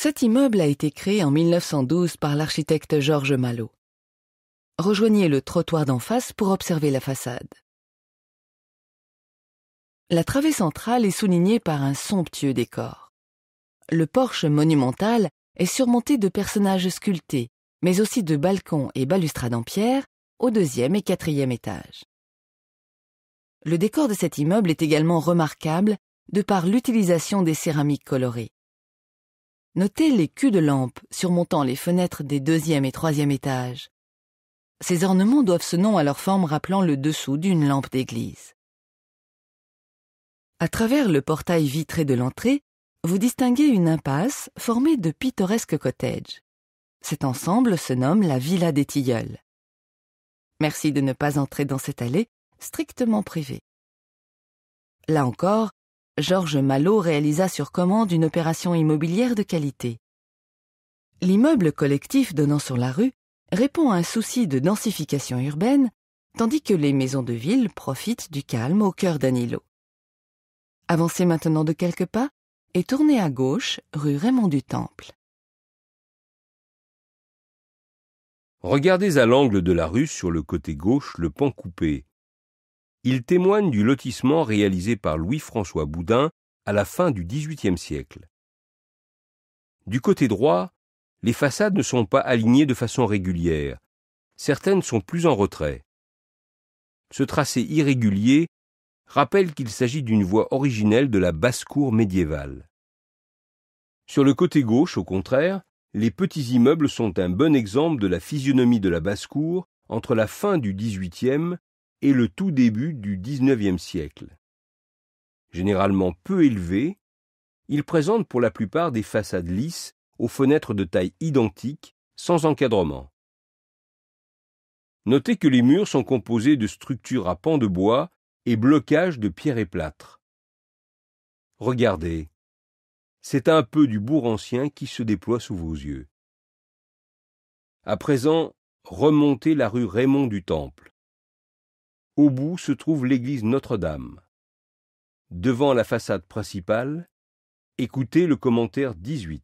Cet immeuble a été créé en 1912 par l'architecte Georges Malot. Rejoignez le trottoir d'en face pour observer la façade. La travée centrale est soulignée par un somptueux décor. Le porche monumental est surmonté de personnages sculptés, mais aussi de balcons et balustrades en pierre au 2e et 4e étage. Le décor de cet immeuble est également remarquable de par l'utilisation des céramiques colorées. Notez les culs de lampe surmontant les fenêtres des 2e et 3e étages. Ces ornements doivent ce nom à leur forme rappelant le dessous d'une lampe d'église. À travers le portail vitré de l'entrée, vous distinguez une impasse formée de pittoresques cottages. Cet ensemble se nomme la Villa des Tilleuls. Merci de ne pas entrer dans cette allée strictement privée. Là encore, Georges Malot réalisa sur commande une opération immobilière de qualité. L'immeuble collectif donnant sur la rue répond à un souci de densification urbaine, tandis que les maisons de ville profitent du calme au cœur d'un îlot. Avancez maintenant de quelques pas et tournez à gauche, rue Raymond du Temple. Regardez à l'angle de la rue sur le côté gauche le pan coupé. Il témoigne du lotissement réalisé par Louis-François Boudin à la fin du XVIIIe siècle. Du côté droit, les façades ne sont pas alignées de façon régulière. Certaines sont plus en retrait. Ce tracé irrégulier rappelle qu'il s'agit d'une voie originelle de la basse-cour médiévale. Sur le côté gauche, au contraire, les petits immeubles sont un bon exemple de la physionomie de la basse-cour entre la fin du XVIIIe et le tout début du XIXe siècle. Généralement peu élevés, ils présentent pour la plupart des façades lisses aux fenêtres de taille identique, sans encadrement. Notez que les murs sont composés de structures à pans de bois et blocages de pierre et plâtre. Regardez, c'est un peu du bourg ancien qui se déploie sous vos yeux. À présent, remontez la rue Raymond du Temple. Au bout se trouve l'église Notre-Dame. Devant la façade principale, écoutez le commentaire 18.